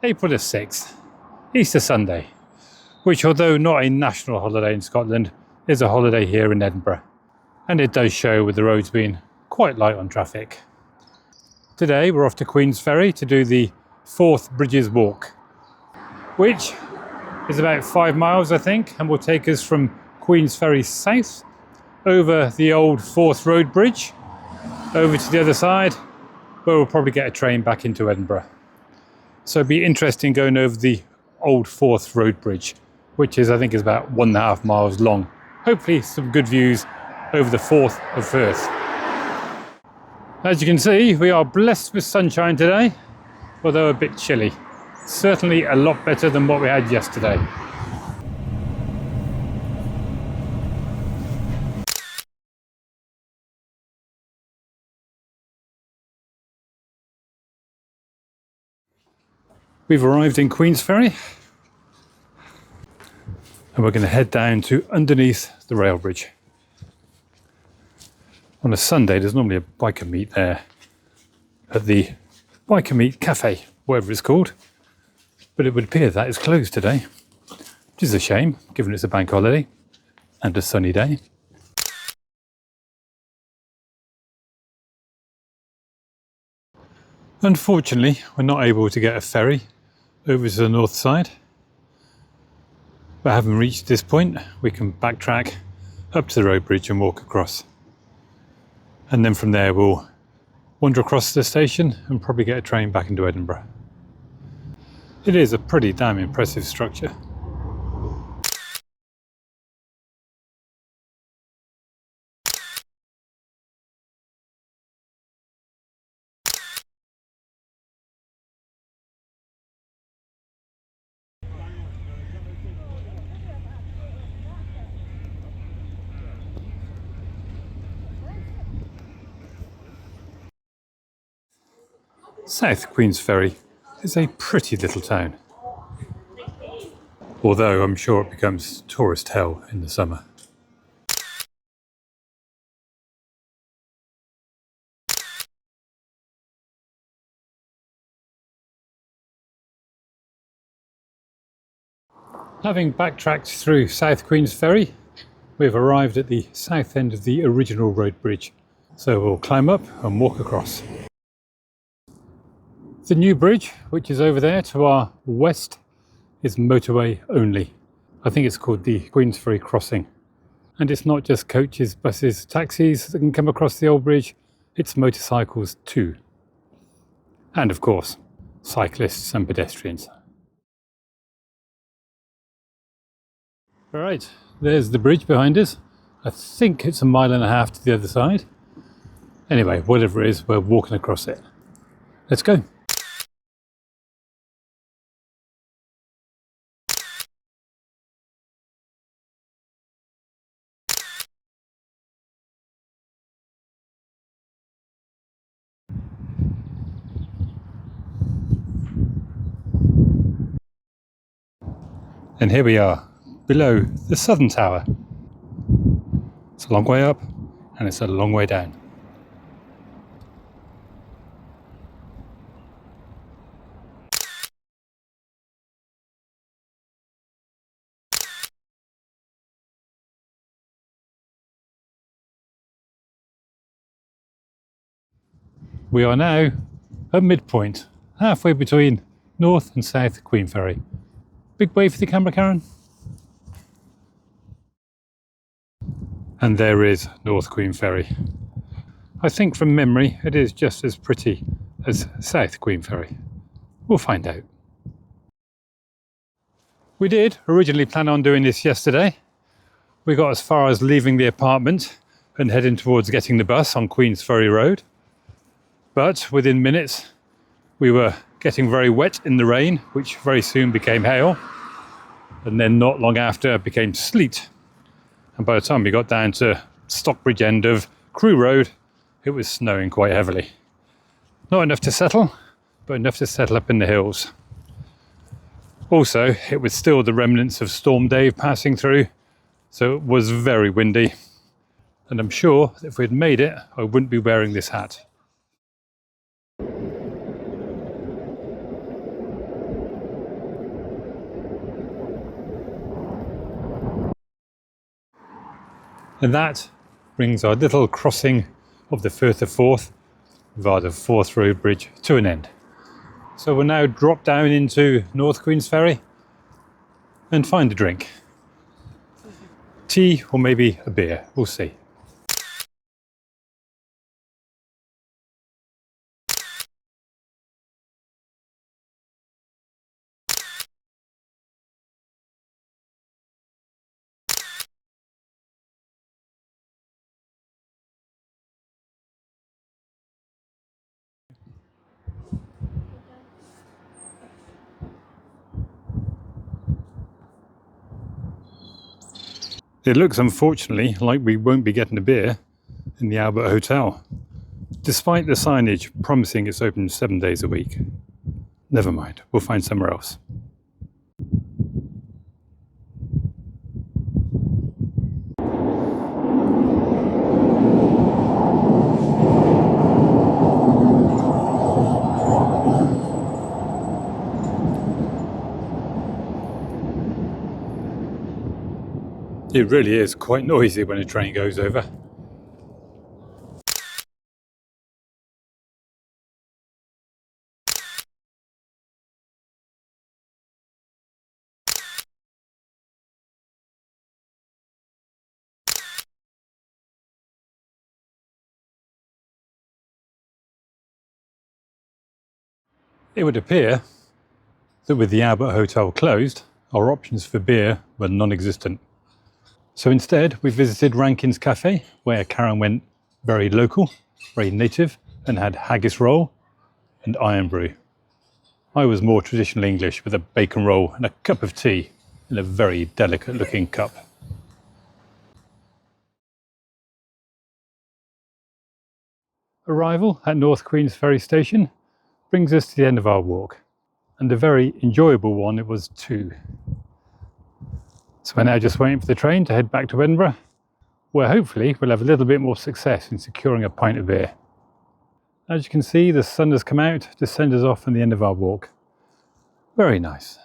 April the 6th, Easter Sunday, which, although not a national holiday in Scotland, is a holiday here in Edinburgh. And it does show with the roads being quite light on traffic. Today we're off to Queensferry to do the Forth Bridges Walk, which is about 5 miles, I think, and will take us from Queensferry south over the old Forth Road Bridge over to the other side, where we'll probably get a train back into Edinburgh. So it'd be interesting going over the old Forth Road Bridge, which is, I think, is about 1.5 miles long. Hopefully some good views over the Forth of Firth. As you can see, we are blessed with sunshine today, although a bit chilly. Certainly a lot better than what we had yesterday. We've arrived in Queensferry and we're going to head down to underneath the rail bridge. On a Sunday, there's normally a biker meet there at the Biker Meet Cafe, whatever it's called, but it would appear that is closed today, which is a shame given it's a bank holiday and a sunny day. Unfortunately, we're not able to get a ferry over to the north side, but having reached this point, we can backtrack up to the road bridge and walk across. And then from there we'll wander across the station and probably get a train back into Edinburgh. It is a pretty damn impressive structure. South Queensferry is a pretty little town, although I'm sure it becomes tourist hell in the summer. Having backtracked through South Queensferry, we've arrived at the south end of the original road bridge, so we'll climb up and walk across. The new bridge, which is over there to our west, is motorway only. I think it's called the Queensferry Crossing. And it's not just coaches, buses, taxis that can come across the old bridge, it's motorcycles too. And of course, cyclists and pedestrians. All right, there's the bridge behind us. I think it's 1.5 miles to the other side. Anyway, whatever it is, we're walking across it. Let's go. And here we are, below the southern tower. It's a long way up, and it's a long way down. We are now at midpoint, halfway between North and South Queensferry. Big wave for the camera, Karen. And there is North Queensferry. I think from memory it is just as pretty as South Queensferry. We'll find out. We did originally plan on doing this yesterday. We got as far as leaving the apartment and heading towards getting the bus on Queensferry Road. But within minutes we were getting very wet in the rain, which very soon became hail, and then not long after became sleet. And by the time we got down to Stockbridge end of Crewe Road, it was snowing quite heavily. Not enough to settle, but enough to settle up in the hills. Also, it was still the remnants of Storm Dave passing through, so it was very windy. And I'm sure that if we'd made it, I wouldn't be wearing this hat. And that brings our little crossing of the Firth of Forth via the Forth Road Bridge to an end. So we'll now drop down into North Queensferry and find a drink. Tea or maybe a beer, we'll see. It looks unfortunately like we won't be getting a beer in the Albert Hotel, despite the signage promising it's open 7 days a week. Never mind, we'll find somewhere else. It really is quite noisy when a train goes over. It would appear that with the Albert Hotel closed, our options for beer were non-existent. So instead, we visited Rankin's Cafe, where Karen went very local, very native, and had haggis roll and iron brew. I was more traditional English with a bacon roll and a cup of tea in a very delicate looking cup. Arrival at North Queensferry station brings us to the end of our walk, and a very enjoyable one it was too. So we're now just waiting for the train to head back to Edinburgh, where hopefully we'll have a little bit more success in securing a pint of beer. As you can see, the sun has come out to send us off on the end of our walk. Very nice.